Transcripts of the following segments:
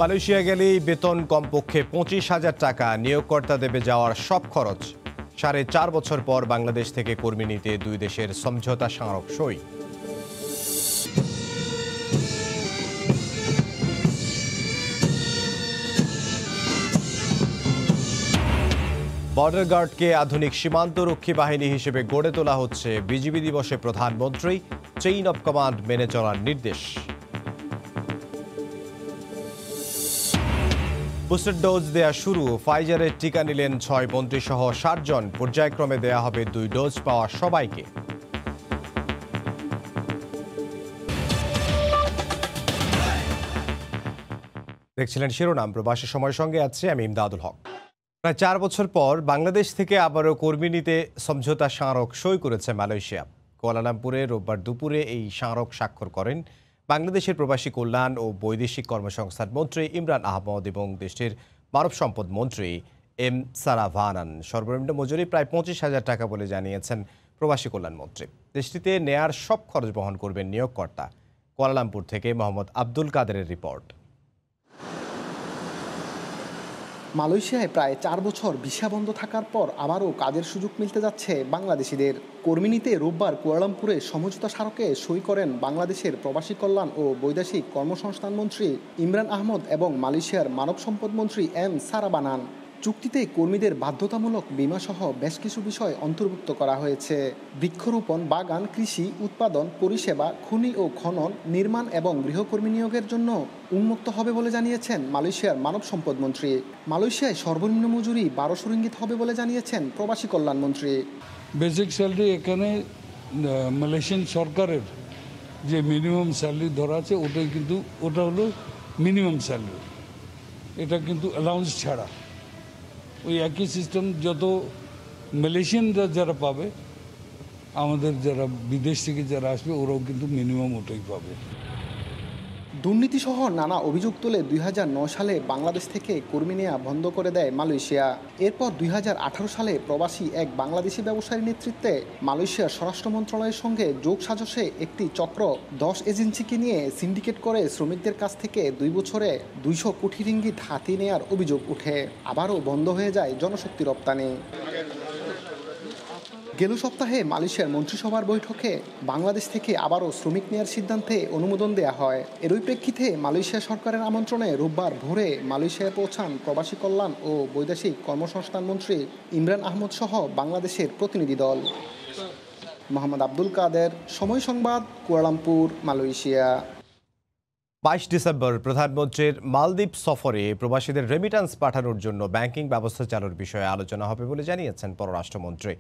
Malaysia গেলেই বেতন কমপক্ষে 25,000 টাকা, নিয়োগকর্তা দেবে যাওয়ার সব খরচ। 4.5 বছর পর বাংলাদেশ থেকে কর্মী নিতে দুই দেশের সমঝোতা স্মারক সই। বর্ডার গার্ডকে আধুনিক সীমান্তরক্ষী বাহিনী হিসেবে গড়ে তোলা হচ্ছে। বিজিবি দিবসে প্রধানমন্ত্রী চেইন অব কমান্ড মেনে চলার নির্দেশ। বুস্টার ডোজ দেয়া শুরু। ফাইজারের টিকা নিলেন 6 মন্ত্রী সহ 60 জন। পর্যায়ক্রমে দেয়া হবে 2 ডোজ পাওয়া সবাইকে। দেখছিলেন শিরোনাম। প্রবাসী সময়ের সঙ্গে আছে আমি ইমদাদুল হক। প্রায় 4 বছর পর বাংলাদেশ থেকে আবারও কর্মী নিতে সমঝোতা স্মারক সই করেছে মালয়েশিয়া। কুয়ালালামপুরে রোববার দুপুরে এই স্মারক স্বাক্ষর করেন বাংলাদেশের প্রবাসী কল্যাণ ও বৈদেশিক কর্মসংস্থান মন্ত্রী ইমরান আহমদ এবং দেশটির মানব সম্পদ মন্ত্রী এম সারাভানান। সর্বনিম্ন মজুরি প্রায় 25,000 টাকা বলে জানিয়েছেন প্রবাসী কল্যাণ মন্ত্রী। দেশটিতে নেয়ার সব খরচ বহন করবেন নিয়োগকর্তা। কুয়ালালামপুর থেকে মোহাম্মদ আব্দুল কাদেরের রিপোর্ট। মালয়েশিয়ায় প্রায় 4 বছর ভিসা বন্ধ থাকার পর আবারও কাজের সুযোগ মিলতে যাচ্ছে বাংলাদেশিদের। কর্মী নিতে রোববার কুয়ালালামপুরে সমঝোতা স্মারকে সই করেন বাংলাদেশের প্রবাসী কল্যাণ ও বৈদেশিক কর্মসংস্থান মন্ত্রী ইমরান আহমদ এবং মালয়েশিয়ার মানব সম্পদ মন্ত্রী এম সারাভানান। চুক্তিতে কর্মীদের বাধ্যতামূলক বিমাসহ বেশ কিছু বিষয় অন্তর্ভুক্ত করা হয়েছে। বৃক্ষরোপণ, বাগান, কৃষি, উৎপাদন, পরিষেবা, খনি ও খনন, নির্মাণ এবং গৃহকর্মী নিয়োগের জন্য উন্মুক্ত হবে বলে জানিয়েছেন মালয়েশিয়ার মানব সম্পদ মন্ত্রী। মালয়েশিয়ায় সর্বনিম্ন মজুরি 1200 রিঙ্গিত হবে বলে জানিয়েছেন প্রবাসী কল্যাণ মন্ত্রী। বেসিক স্যালারি এখানে মালয়েশিয়ান সরকারের যে মিনিমাম স্যালারি ধরা আছে ওটা হলো মিনিমাম স্যালারি। এটা কিন্তু অ্যালাউন্স ছাড়া ওই একই সিস্টেম যত মালয়েশিয়ানরা যারা পাবে, আমাদের যারা বিদেশ থেকে যারা আসবে ওরাও কিন্তু মিনিমাম ওটাই পাবে। দুর্নীতিসহ নানা অভিযোগ তুলে 2009 সালে বাংলাদেশ থেকে কর্মী নেওয়া বন্ধ করে দেয় মালয়েশিয়া। এরপর 2018 সালে প্রবাসী এক বাংলাদেশি ব্যবসায়ীর নেতৃত্বে মালয়েশিয়ার স্বরাষ্ট্র মন্ত্রণালয়ের সঙ্গে যোগ সাজশে একটি চক্র 10 এজেন্সিকে নিয়ে সিন্ডিকেট করে শ্রমিকদের কাছ থেকে 2 বছরে 200 কোটি রিঙ্গিত হাতিয়ে নেওয়ার অভিযোগ উঠে। আবারও বন্ধ হয়ে যায় জনশক্তি রপ্তানি। গেল সপ্তাহে মালয়েশিয়ার মন্ত্রিসভার বৈঠকে বাংলাদেশ থেকে আবারও শ্রমিক নেওয়ার সিদ্ধান্তে অনুমোদন দেওয়া হয়। এরই প্রেক্ষিতে মালয়েশিয়া সরকারের আমন্ত্রণে রোববার ভোরে মালয়েশিয়ায় পৌঁছান প্রবাসী কল্যাণ ও বৈদেশিক কর্মসংস্থান মন্ত্রী ইমরান আহমদ সহ বাংলাদেশের প্রতিনিধি দল। মোহাম্মদ আব্দুল কাদের, সময় সংবাদ, কুয়ালালামপুর, মালয়েশিয়া। 22 ডিসেম্বর প্রধানমন্ত্রীর মালদ্বীপ সফরে প্রবাসীদের রেমিট্যান্স পাঠানোর জন্য ব্যাংকিং ব্যবস্থা চালুর বিষয়ে আলোচনা হবে বলে জানিয়েছেন পররাষ্ট্রমন্ত্রী।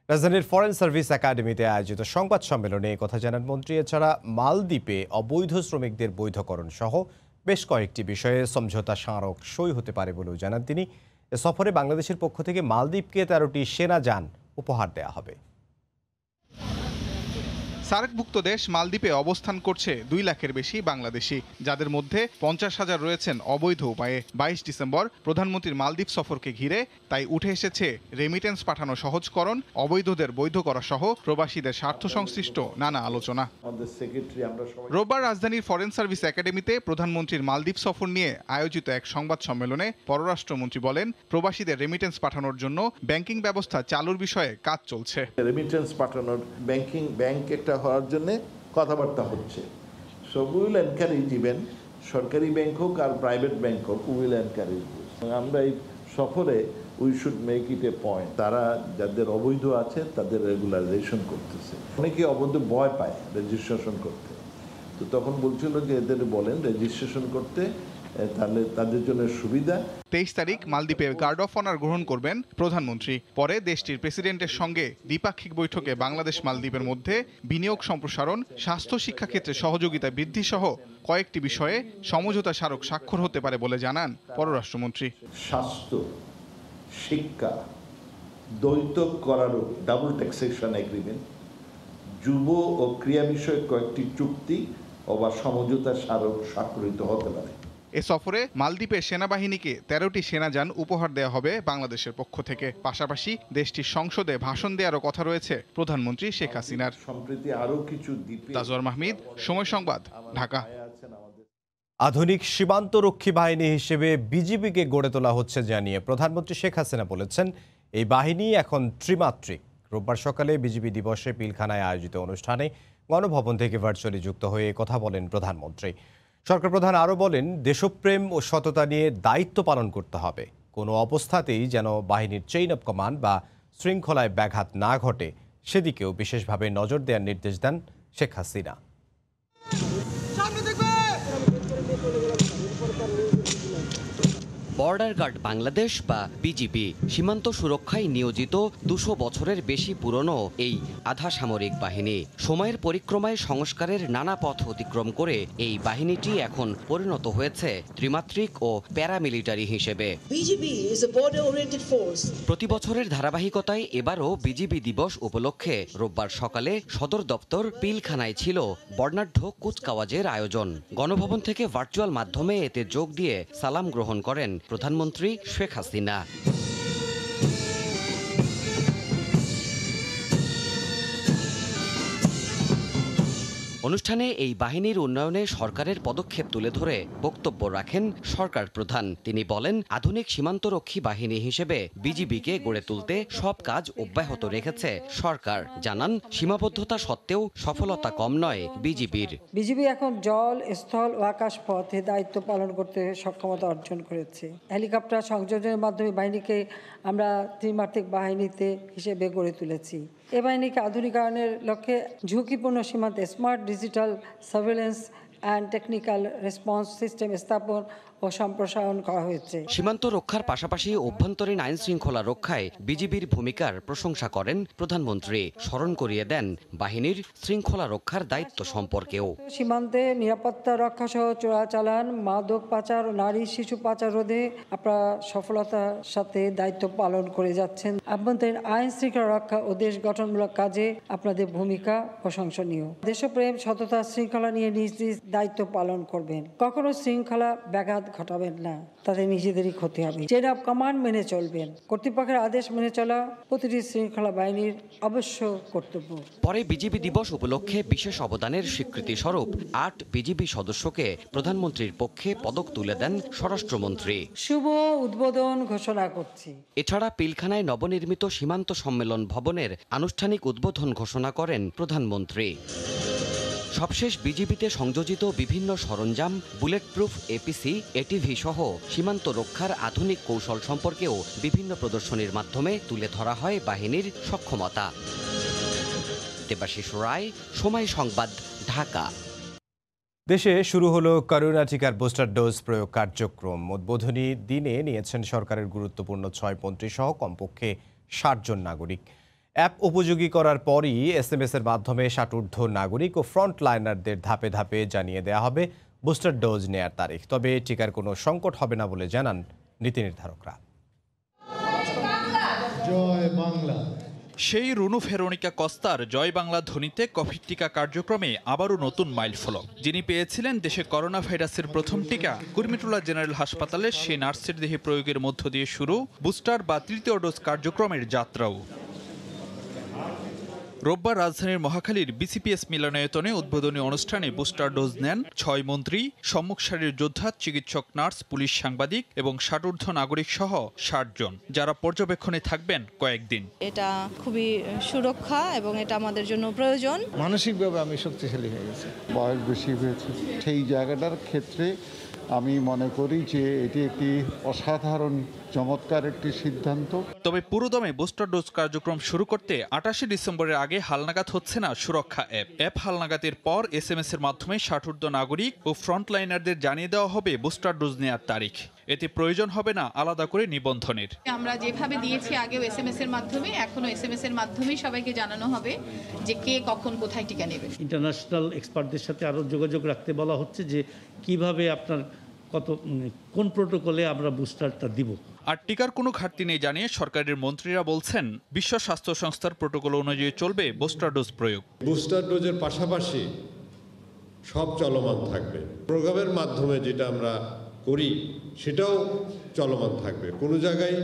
রাজধানীর ফরেন সার্ভিস একাডেমিতে আয়োজিত সংবাদ সম্মেলনে কথা জানান মন্ত্রী। এছাড়া মালদ্বীপে অবৈধ শ্রমিকদের বৈধকরণ সহ বেশ কয়েকটি বিষয়ে সমঝোতা স্মারক সই হতে পারে বলেও জানান তিনি। এ সফরে বাংলাদেশের পক্ষ থেকে মালদ্বীপকে 13টি সেনা যান উপহার দেওয়া হবে। সার্কভুক্ত দেশ মালদ্বীপে অবস্থান করছে 2 লাখের বেশি বাংলাদেশি, যাদের মধ্যে 50,000 রয়েছেন অবৈধ উপায়ে। 22 ডিসেম্বর প্রধানমন্ত্রীর মালদ্বীপ সফরকে ঘিরে তাই উঠে এসেছে রেমিটেন্স পাঠানো সহজকরণ, অবৈধদের বৈধ করা সহ প্রবাসীদের স্বার্থ সংশ্লিষ্ট নানা আলোচনা। রোববার রাজধানীর ফরেন সার্ভিস একাডেমিতে প্রধানমন্ত্রীর মালদ্বীপ সফর নিয়ে আয়োজিত এক সংবাদ সম্মেলনে পররাষ্ট্রমন্ত্রী বলেন, প্রবাসীদের রেমিটেন্স পাঠানোর জন্য ব্যাংকিং ব্যবস্থা চালুর বিষয়ে কাজ চলছে। রেমিটেন্স পাঠানোর ব্যাংক একটা হওয়ার জন্য কথাবার্তা হচ্ছে। So we will encourage, even সরকারি ব্যাংক হোক আর প্রাইভেট ব্যাংক হোক, উই উইল এনকারেজ। আমরা এই সফরে we should make it A point, তারা যাদের অবৈধ আছে তাদের রেগুলারাইজেশন করতেছে। অনেকে অবৈধ ভয় পায় রেজিস্ট্রেশন করতে, তো তখন বলছিল যে এদের বলেন রেজিস্ট্রেশন করতে, তাহলে তাদের জন্য সুবিধা। 23 তারিখ মালদ্বীপে গার্ড অফ অনার গ্রহণ করবেন প্রধানমন্ত্রী। পরে দেশটির প্রেসিডেন্টের সঙ্গে দ্বিপাক্ষিক বৈঠকে বাংলাদেশ মালদ্বীপের মধ্যে বিনিয়োগ সম্প্রসারণ, স্বাস্থ্য শিক্ষা ক্ষেত্রে সহযোগিতা বৃদ্ধি সহ কয়েকটি বিষয়ে সমঝোতা স্মারক স্বাক্ষর হতে পারে বলে জানান পররাষ্ট্রমন্ত্রী। স্বাস্থ্য, শিক্ষা, দ্বৈত করারও ডাবল ট্যাক্সেশন এগ্রিমেন্ট, যুব ও ক্রিয়া বিষয়ক কয়েকটি চুক্তি বা সমঝোতা স্মারক স্বাক্ষরিত হতে পারে। এ সফরে মালদ্বীপের সেনাবাহিনীকে 13টি সেনাযান উপহার দেওয়া হবে বাংলাদেশের পক্ষ থেকে। পাশাপাশি দেশটির সংসদে ভাষণ দেওয়ারও কথা রয়েছে প্রধানমন্ত্রী শেখ হাসিনার। সম্প্রতি আরও কিছু তাজওয়ার মাহমিদ, সময় সংবাদ, ঢাকা। আধুনিক সীমান্তরক্ষী বাহিনী হিসেবে বিজিবিকে গড়ে তোলা হচ্ছে জানিয়ে প্রধানমন্ত্রী শেখ হাসিনা বলেছেন, এই বাহিনী এখন ত্রিমাত্রিক। রোববার সকালে বিজিবি দিবসে পিলখানায় আয়োজিত অনুষ্ঠানে গণভবন থেকে ভার্চুয়ালি যুক্ত হয়ে কথা বলেন প্রধানমন্ত্রী। সরকার প্রধান আরও বলেন, দেশপ্রেম ও সততা নিয়ে দায়িত্ব পালন করতে হবে। কোনো অবস্থাতেই যেন বাহিনীর চেইন অব কমান্ড বা শৃঙ্খলায় ব্যাঘাত না ঘটে, সেদিকেও বিশেষভাবে নজর দেওয়ার নির্দেশ দেন শেখ হাসিনা। বর্ডার গার্ড বাংলাদেশ বা বিজিবি সীমান্ত সুরক্ষায় নিয়োজিত ২০০ বছরের বেশি পুরনো এই আধা সামরিক বাহিনী সময়ের পরিক্রমায় সংস্কারের নানা পথ অতিক্রম করে এই বাহিনীটি এখন পরিণত হয়েছে ত্রিমাত্রিক ও প্যারামিলিটারি হিসেবে। প্রতি বছরের ধারাবাহিকতায় এবারও বিজিবি দিবস উপলক্ষে রোববার সকালে সদর দপ্তর পিলখানায় ছিল বর্ণাঢ্য কুচকাওয়াজের আয়োজন। গণভবন থেকে ভার্চুয়াল মাধ্যমে এতে যোগ দিয়ে সালাম গ্রহণ করেন প্রধানমন্ত্রী শেখ হাসিনা। অনুষ্ঠানে এই বাহিনীর উন্নয়নে সরকারের পদক্ষেপ তুলে ধরে বক্তব্য রাখেন সরকার প্রধান। তিনি বলেন, আধুনিক সীমান্তরক্ষী বাহিনী হিসেবে বিজিবিকে গড়ে তুলতে সব কাজ অব্যাহত রেখেছে সরকার। জানান, সীমাবদ্ধতা সত্ত্বেও সফলতা কম নয় বিজিবির। বিজিবি এখন জল, স্থল ও আকাশ পথে দায়িত্ব পালন করতে সক্ষমতা অর্জন করেছে। হেলিকপ্টার সংযোজনের মাধ্যমে বাহিনীকে আমরা ত্রিমাত্রিক বাহিনীতে হিসেবে গড়ে তুলেছি। এ বাহিনীকে আধুনিকায়নের লক্ষ্যে ঝুঁকিপূর্ণ সীমান্তে smart digital surveillance and technical response system স্থাপন ও সম্প্রসারণ করা হয়েছে। সীমান্ত রক্ষার পাশাপাশি অভ্যন্তরীণ আইন শৃঙ্খলা রক্ষায় বিজিবির ভূমিকার প্রশংসা করেন প্রধানমন্ত্রী। স্মরণ করিয়ে দেন বাহিনীর শৃঙ্খলা রক্ষার দায়িত্ব সম্পর্কেও। সীমান্তে নিরাপত্তা রক্ষা সহ চোরাচালান, মাদক পাচার ও নারী শিশু পাচার রোধে আপনারা সফলতার সাথে দায়িত্ব পালন করে যাচ্ছেন। আভ্যন্তরীণ আইন শৃঙ্খলা রক্ষা ও দেশ গঠনমূলক কাজে আপনাদের ভূমিকা প্রশংসনীয়। দেশপ্রেম, সততা, শৃঙ্খলা নিয়ে নিজ নিজ দায়িত্ব পালন করবেন। কখনো শৃঙ্খলা ব্যাঘাত ঘটাবেন না, তাতে নিজেদেরই ক্ষতি হবে। চেইন অব কমান্ড মেনে চলবেন। কর্তৃপক্ষের আদেশ মেনে চলা প্রতিটি শৃঙ্খলা বাহিনীর অবশ্য কর্তব্য। পরে বিজিবি দিবস উপলক্ষে বিশেষ অবদানের স্বীকৃতি স্বরূপ ৮ বিজিবি সদস্যকে প্রধানমন্ত্রীর পক্ষে পদক তুলে দেন স্বরাষ্ট্রমন্ত্রী। শুভ উদ্বোধন ঘোষণা করছি। এছাড়া পিলখানায় নবনির্মিত সীমান্ত সম্মেলন ভবনের আনুষ্ঠানিক উদ্বোধন ঘোষণা করেন প্রধানমন্ত্রী। সবশেষ বিজিবিতে সংযোজিত বিভিন্ন সরঞ্জাম, বুলেট প্রুফ এপিসি, এটিভি সহ সীমান্ত রক্ষার আধুনিক কৌশল সম্পর্কেও বিভিন্ন প্রদর্শনীর মাধ্যমে তুলে ধরা হয় বাহিনীর সক্ষমতা। দেবাশিস রায়, সময় সংবাদ, ঢাকা। দেশে শুরু হলো করোনা টিকার বুস্টার ডোজ প্রয়োগ কার্যক্রম। উদ্বোধনী দিনে নিয়েছেন সরকারের গুরুত্বপূর্ণ ৬ মন্ত্রী সহ কমপক্ষে ৬০ জন নাগরিক। অ্যাপ উপযোগী করার পরই SMS এর মাধ্যমে ৬০ ঊর্ধ্ব নাগরিক ও ফ্রন্ট লাইনারদের ধাপে ধাপে জানিয়ে দেওয়া হবে বুস্টার ডোজ নেয়ার তারিখ। তবে টিকার কোনো সংকট হবে না বলে জানান নীতি নির্ধারকরা। জয় বাংলা। সেই রুনু ভেরোনিকা কস্তার জয় বাংলা ধ্বনিতে কোভিড টিকা কার্যক্রমে আবারও নতুন মাইলফলক। যিনি পেয়েছিলেন দেশে করোনা ভাইরাসের প্রথম টিকা, কুর্মিটোলা জেনারেল হাসপাতালে সেই নার্সের দেহে প্রয়োগের মধ্য দিয়ে শুরু বুস্টার বা তৃতীয় ডোজ কার্যক্রমের যাত্রাও। রোববার রাজধানীর মহাখালীর বিসিপিএস মিলনায়তনে উদ্বোধনী অনুষ্ঠানে বুস্টার ডোজ নেন ৬ মন্ত্রী, সম্মুখ সারির যোদ্ধা, চিকিৎসক, নার্স, পুলিশ, সাংবাদিক এবং ৬০ ঊর্ধ্ব নাগরিক সহ ৬০ জন, যারা পর্যবেক্ষণে থাকবেন কয়েকদিন। এটা খুবই সুরক্ষা এবং এটা আমাদের জন্য প্রয়োজন। মানসিকভাবে আমি শক্তিশালী হয়ে গেছি। বয়স বেশি হয়েছে, সেই জায়গাটার ক্ষেত্রে আমি মনে করি যে এটি একটি অসাধারণ চমৎকার একটি সিদ্ধান্ত। তবে পুরোদমে বুস্টার ডোজ কার্যক্রম শুরু করতে ২৮ ডিসেম্বরের আগে হালনাগাদ হচ্ছে না সুরক্ষা অ্যাপ হালনাগাদের পর SMS এর মাধ্যমে ৬০ ঊর্ধ্ব নাগরিক ও ফ্রন্টলাইনারদের জানিয়ে দেওয়া হবে বুস্টার ডোজ নেওয়ার তারিখ। এতে প্রয়োজন হবে না আলাদা করে নিবন্ধনের। আমরা যেভাবে দিয়েছি আগেও SMS এর মাধ্যমে, এখনো SMS এর মাধ্যমেই সবাইকে জানানো হবে যে কে কখন কোথায় টিকা নেবে। ইন্টারন্যাশনাল এক্সপার্টদের সাথে আরও যোগাযোগ রাখতে বলা হচ্ছে যে কিভাবে আপনার কোন প্রোটোকলে আমরা বুস্টারটা দিব। আর টিকার কোনো ঘাটতি নেই জানিয়ে সরকারের মন্ত্রীরা বলছেন, বিশ্ব স্বাস্থ্য সংস্থার প্রোটোকল অনুযায়ী চলবে বুস্টার ডোজ প্রয়োগ। বুস্টার ডোজের পাশাপাশি সব চলমান থাকবে। প্রোগ্রামের মাধ্যমে যেটা আমরা করি সেটাও চলমান থাকবে। কোনো জায়গায়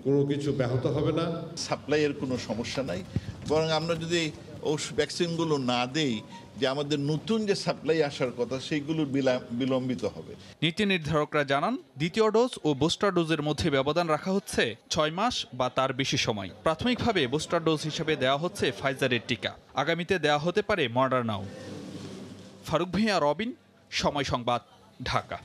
কোনো কিছু ব্যাহত হবে না। সাপ্লাইয়ের কোনো সমস্যা নাই, বরং আমরা যদি ভ্যাকসিনগুলো না দেই যে আমাদের নতুন যে সাপ্লাই আসার কথা সেইগুলো বিলম্বিত হবে। নীতি নির্ধারকরা জানান দ্বিতীয় ডোজ ও বুস্টার ডোজের মধ্যে ব্যবধান রাখা হচ্ছে 6 মাস বা তার বেশি সময়। প্রাথমিকভাবে বুস্টার ডোজ হিসেবে দেওয়া হচ্ছে ফাইজারের টিকা, আগামীতে দেওয়া হতে পারে মডার্নাও। ফারুক ভূঁইয়া, রবিন, সময় সংবাদ, ঢাকা।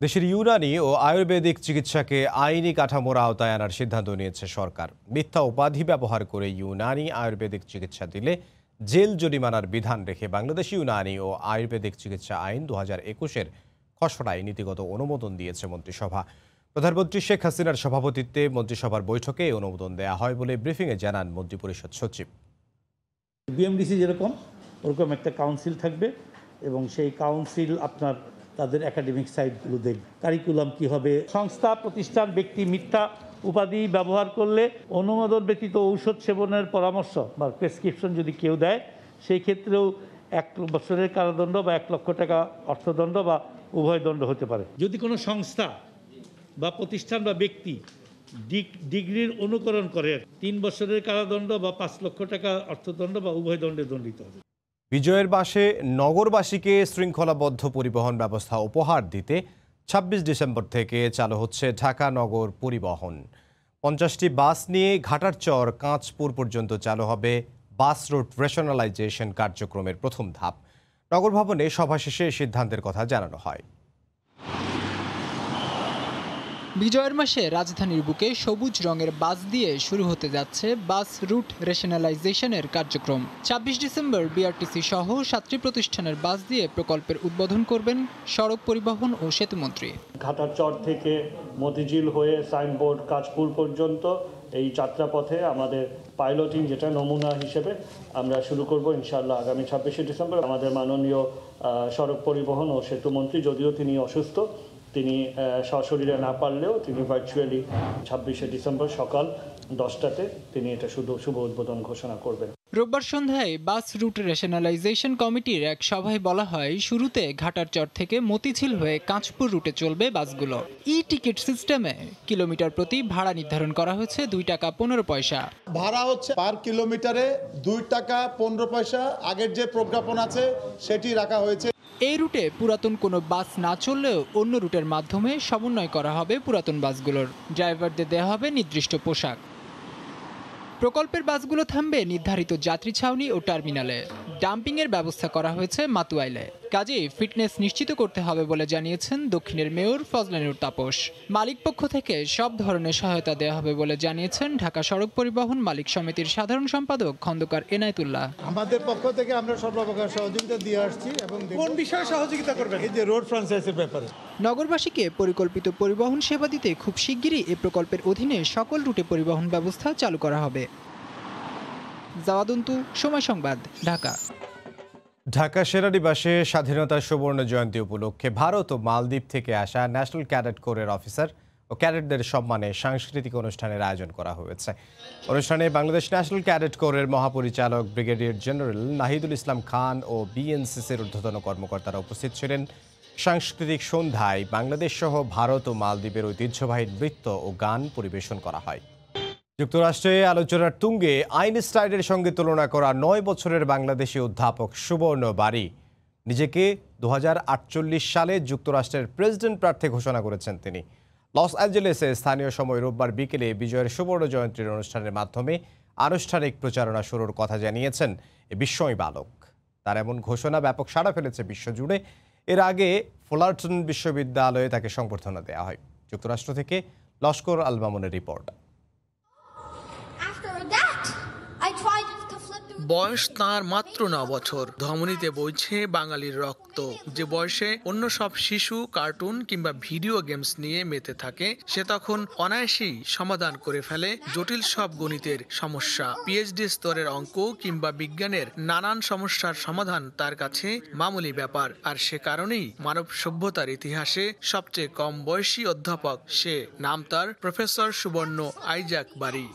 দেশের ইউনানি ও আয়ুর্বেদিক চিকিৎসাকে আইনি কাঠামোর আওতায় আনার সিদ্ধান্ত নিয়েছে সরকার। মিথ্যা উপাধি ব্যবহার করে ইউনানি আয়ুর্বেদিক চিকিৎসা দিলে জেল জরিমানার বিধান রেখে বাংলাদেশ ইউনানি ও আয়ুর্বেদিক চিকিৎসা আইন 2021-এর খসড়ায় নীতিগত অনুমোদন দিয়েছে মন্ত্রিসভা। প্রধানমন্ত্রী শেখ হাসিনার সভাপতিত্বে মন্ত্রিসভার বৈঠকে অনুমোদন দেওয়া হয় বলে ব্রিফিংয়ে জানান মন্ত্রিপরিষদ সচিব। বিএমডিসি যেরকম ওরকম একটা কাউন্সিল থাকবে এবং সেই কাউন্সিল আপনার তাদের একাডেমিক সাইটগুলো দেখবে, কারিকুলাম কি হবে। সংস্থা, প্রতিষ্ঠান, ব্যক্তি মিথ্যা উপাধি ব্যবহার করলে অনুমোদন ব্যতীত ঔষধ সেবনের পরামর্শ বা প্রেসক্রিপশন যদি কেউ দেয়, সেই ক্ষেত্রেও 1 বছরের কারাদণ্ড বা 1 লক্ষ টাকা অর্থদণ্ড বা উভয় দণ্ড হতে পারে। যদি কোনো সংস্থা বা প্রতিষ্ঠান বা ব্যক্তি ডিগ্রির অনুকরণ করে 3 বছরের কারাদণ্ড বা 5 লক্ষ টাকা অর্থদণ্ড বা উভয় দণ্ডে দণ্ডিত হবে। বিজয়ের মাসে নগরবাসীকে শৃঙ্খলাবদ্ধ পরিবহন ব্যবস্থা উপহার দিতে 26 ডিসেম্বর থেকে চালু হচ্ছে ঢাকা নগর পরিবহন। 50টি বাস নিয়ে ঘাটারচর কাঁচপুর পর্যন্ত চালু হবে বাস রুট রেশনালাইজেশন কার্যক্রমের প্রথম ধাপ। নগর ভবনে সভা শেষে সিদ্ধান্তের কথা জানানো হয়। বিজয়ের মাসে রাজধানীর বুকে সবুজ রঙের বাস দিয়ে শুরু হতে যাচ্ছে বাস রুট রেশনালাইজেশনের কার্যক্রম। 26 ডিসেম্বর বিআরটিসি সহ 7টি প্রতিষ্ঠানের বাস দিয়ে প্রকল্পের উদ্বোধন করবেন সড়ক পরিবহন ও সেতুমন্ত্রী। ঘাটারচর থেকে মতিঝিল হয়ে সাইনবোর্ড কাঁচপুর পর্যন্ত এই যাত্রাপথে আমাদের পাইলটিং, যেটা নমুনা হিসেবে আমরা শুরু করব ইনশাআল্লাহ আগামী 26 ডিসেম্বর। আমাদের মাননীয় সড়ক পরিবহন ও সেতুমন্ত্রী, যদিও তিনি অসুস্থ, তিনি সশরীরে না পারলেও তিনি ভার্চুয়ালি 26 ডিসেম্বর সকাল 10টাতে তিনি এটা শুভ উদ্বোধন ঘোষণা করবেন। রোববার সন্ধ্যায় বাস রুট রেশনালাইজেশন কমিটির এক সভায় বলা হয়, শুরুতে ঘাটারচর থেকে মতিঝিল হয়ে কাঁচপুর রুটে চলবে বাসগুলো। ই টিকিট সিস্টেমে কিলোমিটার প্রতি ভাড়া নির্ধারণ করা হয়েছে 2 টাকা 15 পয়সা। ভাড়া হচ্ছে পার কিলোমিটারে 2 টাকা 15 পয়সা। আগের যে প্রজ্ঞাপন আছে সেটি রাখা হয়েছে। এই রুটে পুরাতন কোনো বাস না চললেও অন্য রুটের মাধ্যমে সমন্বয় করা হবে পুরাতন বাসগুলোর। ড্রাইভারদের দেওয়া হবে নির্দিষ্ট পোশাক। প্রকল্পের বাসগুলো থামবে নির্ধারিত যাত্রী ছাউনি ও টার্মিনালে। ডাম্পিংয়ের ব্যবস্থা করা হয়েছে মাতুয়াইলে। কাজেই ফিটনেস নিশ্চিত করতে হবে বলে জানিয়েছেন দক্ষিণের মেয়র ফজলানুর তাপস। মালিক পক্ষ থেকে সব ধরনের সহায়তা দেওয়া হবে বলে জানিয়েছেন ঢাকা সড়ক পরিবহন মালিক সমিতির সাধারণ সম্পাদক খন্দকার এনায়েতুল্লাহ। আমাদের পক্ষ থেকে আমরা সর্বপ্রকার সহযোগিতা দিয়ে আসছি। এবং কোন বিষয়ে সহযোগিতা করবেন? এই যে রোড ফ্রাঞ্চাইজির ব্যাপারে। নগরবাসীকে পরিকল্পিত পরিবহন সেবা দিতে খুব শিগগিরই এই প্রকল্পের অধীনে সকল রুটে পরিবহন ব্যবস্থা চালু করা হবে। জাওয়াদন্তু, সময় সংবাদ, ঢাকা। ঢাকা সেনানিবাসে স্বাধীনতার সুবর্ণ জয়ন্তী উপলক্ষে ভারত ও মালদ্বীপ থেকে আসা ন্যাশনাল ক্যাডেট কোরের অফিসার ও ক্যাডেটদের সম্মানে সাংস্কৃতিক অনুষ্ঠানের আয়োজন করা হয়েছে। অনুষ্ঠানে বাংলাদেশ ন্যাশনাল ক্যাডেট কোরের মহাপরিচালক ব্রিগেডিয়ার জেনারেল নাহিদুল ইসলাম খান ও বিএনসিসির ঊর্ধ্বতন কর্মকর্তারা উপস্থিত ছিলেন। সাংস্কৃতিক সন্ধ্যায় বাংলাদেশ সহ ভারত ও মালদ্বীপের ঐতিহ্যবাহী নৃত্য ও গান পরিবেশন করা হয়। যুক্তরাষ্ট্রে আলোচনার তুঙ্গে আইনস্টাইনের সঙ্গে তুলনা করা 9 বছরের বাংলাদেশি অধ্যাপক সুবর্ণ বারী নিজেকে 2048 সালে যুক্তরাষ্ট্রের প্রেসিডেন্ট প্রার্থী ঘোষণা করেছেন। তিনি লস অ্যাঞ্জেলেসে স্থানীয় সময় রোববার বিকেলে বিজয়ের সুবর্ণ জয়ন্তীর অনুষ্ঠানের মাধ্যমে আনুষ্ঠানিক প্রচারণা শুরুর কথা জানিয়েছেন এই বিস্ময় বালক। তার এমন ঘোষণা ব্যাপক সাড়া ফেলেছে বিশ্বজুড়ে। এর আগে ফুলারটন বিশ্ববিদ্যালয়ে তাকে সংবর্ধনা দেওয়া হয়। যুক্তরাষ্ট্র থেকে লস্কর আল মামুনের রিপোর্ট। বয়স তাঁর মাত্র 9 বছর। ধমনীতে বইছে বাঙালির রক্ত। যে বয়সে অন্য সব শিশু কার্টুন কিংবা ভিডিও গেমস নিয়ে মেতে থাকে, সে তখন অনায়াসেই সমাধান করে ফেলে জটিল সব গণিতের সমস্যা। পিএইচডি স্তরের অঙ্ক কিংবা বিজ্ঞানের নানান সমস্যার সমাধান তার কাছে মামুলি ব্যাপার। আর সে কারণেই মানব সভ্যতার ইতিহাসে সবচেয়ে কম বয়সী অধ্যাপক সে। নাম তার প্রফেসর সুবর্ণ আইজাক বারী।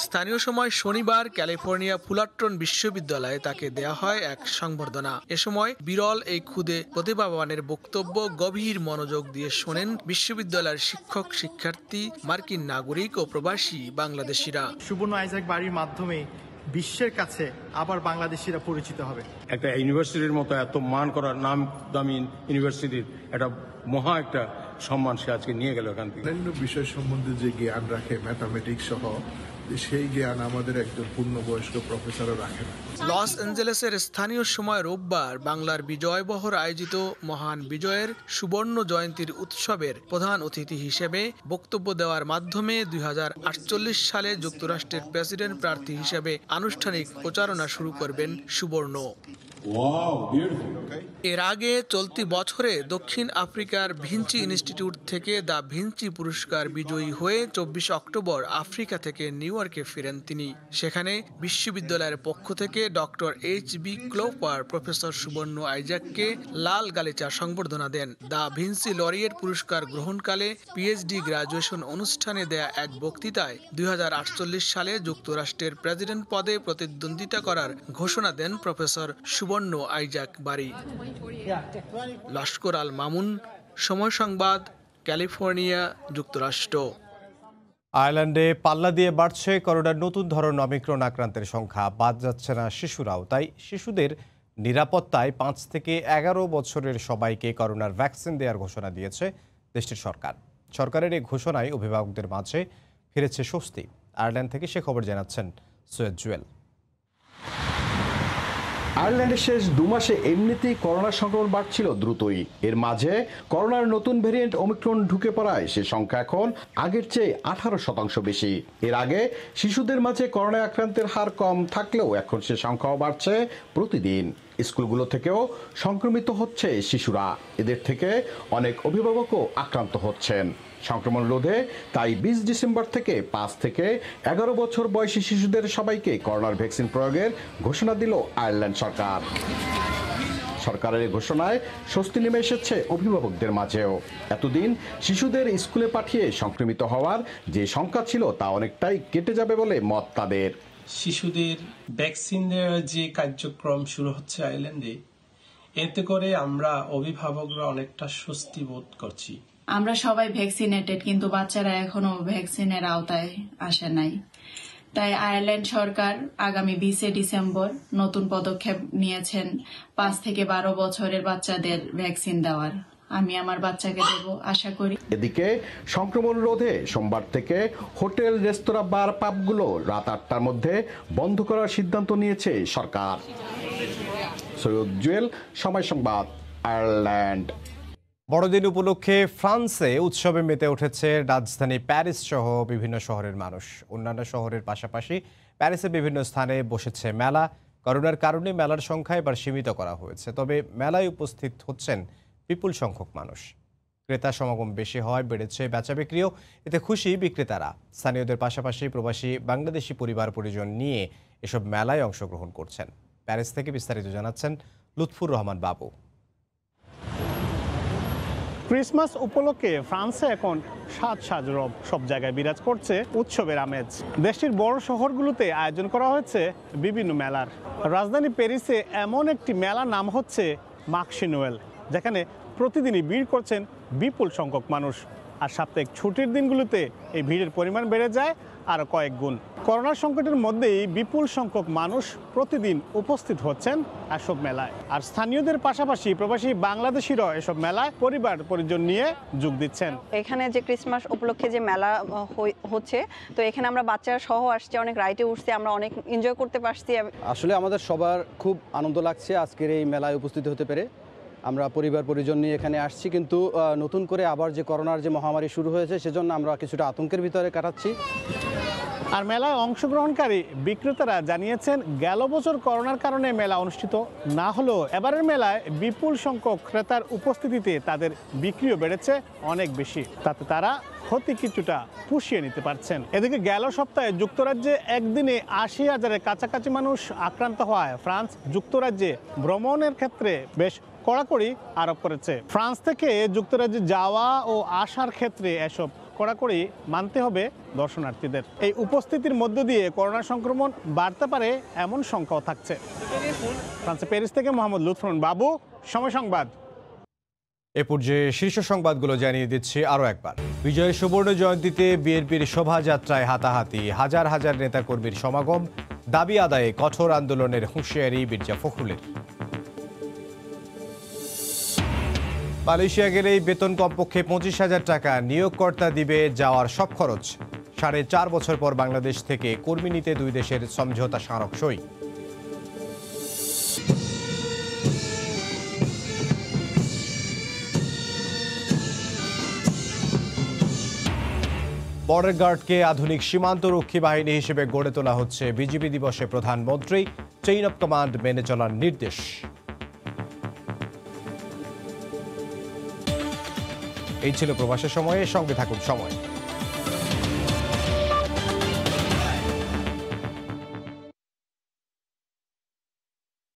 স্থানীয় সময় শনিবার ক্যালিফোর্নিয়া ফুলারটন বিশ্ববিদ্যালয়ে তাকে দেয়া হয় এক সংবর্ধনা। এ সময় বিরল এই ক্ষুদে প্রতিভাবানের বক্তব্য গভীর মনোযোগ দিয়ে শোনেন বিশ্ববিদ্যালয়ের শিক্ষক, শিক্ষার্থী, মার্কিন নাগরিক ও প্রবাসী বাংলাদেশিরা। সুবর্ণ আইজাক বারীর মাধ্যমে বিশ্বের কাছে আবার বাংলাদেশিরা পরিচিত হবে। একটা ইউনিভার্সিটির মতো এত মান করা নাম দামি ইউনিভার্সিটির একটা মহা একটা সম্মান সে আজকে নিয়ে গেল এখান থেকে। বিভিন্ন বিষয় সম্বন্ধে যে জ্ঞান রাখে ম্যাথামেটিক্স সহ, সেই জ্ঞান আমাদের একজন পূর্ণবয়স্ক প্রফেসরও রাখেন। লস অ্যাঞ্জেলেসের স্থানীয় সময় রোববার বাংলার বিজয় বহর আয়োজিত মহান বিজয়ের সুবর্ণ জয়ন্তীর উৎসবের প্রধান অতিথি হিসেবে বক্তব্য দেওয়ার মাধ্যমে 2048 সালে যুক্তরাষ্ট্রের প্রেসিডেন্ট প্রার্থী হিসেবে আনুষ্ঠানিক প্রচারণা শুরু করবেন সুবর্ণ। এর আগে চলতি বছরে দক্ষিণ আফ্রিকার ভিঞ্চি ইনস্টিটিউট থেকে দ্য ভিঞ্চি পুরস্কার বিজয়ী হয়ে 24 অক্টোবর আফ্রিকা থেকে নিউ ইয়র্কে ফিরেন তিনি। সেখানে বিশ্ববিদ্যালয়ের পক্ষ থেকে ডক্টর HB ক্লোপার প্রফেসর সুবর্ণ আইজাককে লাল গালিচা সংবর্ধনা দেন। দ্য ভিঞ্চি লরিয়েট পুরস্কার গ্রহণকালে PhD গ্রাজুয়েশন অনুষ্ঠানে দেয়া এক বক্তৃতায় 2048 সালে যুক্তরাষ্ট্রের প্রেসিডেন্ট পদে প্রতিদ্বন্দ্বিতা করার ঘোষণা দেন প্রফেসর সুবর্ণ আইজাক বারি। লস্কর আল মামুন, সময় সংবাদ, ক্যালিফোর্নিয়া, যুক্তরাষ্ট্র। আয়ারল্যান্ডে পাল্লা দিয়ে বাড়ছে করোনার নতুন ধরন অমিক্রন আক্রান্তের সংখ্যা, বাদ যাচ্ছে না শিশুরাও। তাই শিশুদের নিরাপত্তায় 5 থেকে 11 বছরের সবাইকে করোনার ভ্যাকসিন দেওয়ার ঘোষণা দিয়েছে দেশটির সরকার। সরকারের এই ঘোষণায় অভিভাবকদের মাঝে ফিরেছে স্বস্তি। আয়ারল্যান্ড থেকে সে খবর জানাচ্ছেন সৈয়দ জুয়েল। আয়ারল্যান্ডের শেষ 2 মাসে এমনিতেই করোনা সংক্রমণ বাড়ছিল দ্রুতই। এর মাঝে করোনার নতুন ভেরিয়েন্ট ওমিক্রন ঢুকে পড়ায় সে সংখ্যা এখন আগের চেয়ে 18% বেশি। এর আগে শিশুদের মাঝে করোনা আক্রান্তের হার কম থাকলেও এখন সে সংখ্যাও বাড়ছে প্রতিদিন। স্কুলগুলো থেকেও সংক্রমিত হচ্ছে শিশুরা, এদের থেকে অনেক অভিভাবকও আক্রান্ত হচ্ছেন। সংক্রমণ রোধে তাই 20 ডিসেম্বর থেকে 5 থেকে 11 বছর বয়সী শিশুদের সবাইকে করোনার ভ্যাকসিন প্রয়োগের ঘোষণা দিল আয়ারল্যান্ড সরকার। সরকারের ঘোষণায় স্বস্তি নেমে এসেছে অভিভাবকদের মাঝেও। এতদিন শিশুদের স্কুলে পাঠিয়ে সংক্রমিত হওয়ার যে সংখ্যা ছিল তা অনেকটাই কেটে যাবে বলে মত তাদের। শিশুদের ভ্যাকসিন দেওয়ার যে কার্যক্রম শুরু হচ্ছে আয়ারল্যান্ডে, এতে করে আমরা অভিভাবকরা অনেকটা স্বস্তি বোধ করছি। আমরা সবাই ভ্যাকসিনেটেড, কিন্তু বাচ্চারা এখনো ভ্যাকসিনের আওতায় আসে নাই। তাই আয়ারল্যান্ড সরকার আগামী 20 ডিসেম্বর নতুন পদক্ষেপ নিয়েছেন 5 থেকে 12 বছরের বাচ্চাদের ভ্যাকসিন দেওয়ার। আমি আমার বাচ্চাকে দেব আশা করি। এদিকে সংক্রমণ রোধে সোমবার থেকে হোটেল, রেস্তোরাঁ, বার, পাবগুলো রাত 8টার মধ্যে বন্ধ করার সিদ্ধান্ত নিয়েছে সরকার। সৈয়দ জুয়েল, সময় সংবাদ, আয়ারল্যান্ড। বড়দিন উপলক্ষে ফ্রান্সে উৎসবে মেতে উঠেছে রাজধানী প্যারিস সহ বিভিন্ন শহরের মানুষ। অন্যান্য শহরের পাশাপাশি প্যারিসে বিভিন্ন স্থানে বসেছে মেলা। করোনার কারণে মেলার সংখ্যা এবার সীমিত করা হয়েছে, তবে মেলায় উপস্থিত হচ্ছেন বিপুল সংখ্যক মানুষ। ক্রেতা সমাগম বেশি হওয়ায় বেড়েছে বেচাবিক্রিও, এতে খুশি বিক্রেতারা। স্থানীয়দের পাশাপাশি প্রবাসী বাংলাদেশি পরিবার পরিজন নিয়ে এসব মেলায় অংশগ্রহণ করছেন। প্যারিস থেকে বিস্তারিত জানাচ্ছেন লুৎফুর রহমান বাবু। ক্রিসমাস উপলক্ষে ফ্রান্সে এখন সাজ রব সব জায়গায় বিরাজ করছে উৎসবের আমেজ। দেশটির বড় শহরগুলোতে আয়োজন করা হয়েছে বিভিন্ন মেলার। রাজধানী প্যারিসে এমন একটি মেলার নাম হচ্ছে মার্শে নোয়েল, যেখানে প্রতিদিনই ভিড় করছেন বিপুল সংখ্যক মানুষ। আর সাপ্তাহিক ছুটির দিনগুলোতে এই ভিড়ের পরিমাণ বেড়ে যায় আরও কয়েক গুণ। করোনা সংকটের মধ্যেই বিপুল সংখ্যক মানুষ প্রতিদিন উপস্থিত হচ্ছেন এসব মেলায়। আর স্থানীয়দের পাশাপাশি প্রবাসী বাংলাদেশিরাও এসব মেলায় পরিবার পরিজন নিয়ে যোগ দিচ্ছেন। এখানে যে ক্রিসমাস উপলক্ষে যে মেলা হচ্ছে, তো এখানে আমরা বাচ্চারা সহ আসছে, অনেক রাইডে উঠছে, আমরা অনেক এনজয় করতে পারছি। আসলে আমাদের সবার খুব আনন্দ লাগছে আজকের এই মেলায় উপস্থিত হতে পেরে। আমরা পরিবার পরিজন নিয়ে এখানে আসছি, কিন্তু নতুন করে আবার যে করোনার যে মহামারী শুরু হয়েছে সেজন্য আমরা কিছুটা আতঙ্কের ভিতরে কাটাচ্ছি। আর মেলায় অংশগ্রহণকারী বিক্রেতারা জানিয়েছেন, গেল বছর করোনার কারণে মেলা অনুষ্ঠিত না হলেও এবারের মেলায় বিপুল সংখ্যক ক্রেতার উপস্থিতিতে তাদের বিক্রিও বেড়েছে অনেক বেশি। তাতে তারা ক্ষতি কিছুটা পুষিয়ে নিতে পারছেন। এদিকে গেল সপ্তাহে যুক্তরাজ্যে একদিনে 80,000-এর কাছাকাছি মানুষ আক্রান্ত হওয়ায় ফ্রান্স যুক্তরাজ্যে ভ্রমণের ক্ষেত্রে বেশ কড়াকড়ি আরোপ করেছে। ফ্রান্স থেকে যুক্তরাজ্যে যাওয়া ও আসার ক্ষেত্রে এসব কড়াকড়ি মানতে হবে দর্শনার্থীদের। এই উপস্থিতির মধ্য দিয়ে করোনা সংক্রমণ বাড়তে পারে এমন সংখ্যাও থাকছে। ফ্রান্সে প্যারিস থেকে মোহাম্মদ লুৎফর বাবু, সময় সংবাদ। এ পর্যায়ে শীর্ষ সংবাদগুলো জানিয়ে দিচ্ছি আরও একবার। বিজয়ের সুবর্ণ জয়ন্তীতে বিএনপির শোভাযাত্রায় হাতাহাতি, হাজার হাজার নেতাকর্মীর সমাগম, দাবি আদায়ে কঠোর আন্দোলনের হুঁশিয়ারি মির্জা ফখরুলের। মালয়েশিয়া গেলেই বেতন কমপক্ষে 25,000 টাকা, নিয়োগকর্তা দিবে যাওয়ার সব খরচ। 4.5 বছর পর বাংলাদেশ থেকে কর্মী নিতে দুই দেশের সমঝোতা স্মারক সই। বর্ডার গার্ডকে আধুনিক সীমান্তরক্ষী বাহিনী হিসেবে গড়ে তোলা হচ্ছে। বিজিবি দিবসে প্রধানমন্ত্রী চেইন অব কমান্ড মেনে চলার নির্দেশ। এই ছিল প্রবাসের সময়ে, সঙ্গে থাকুন সময়।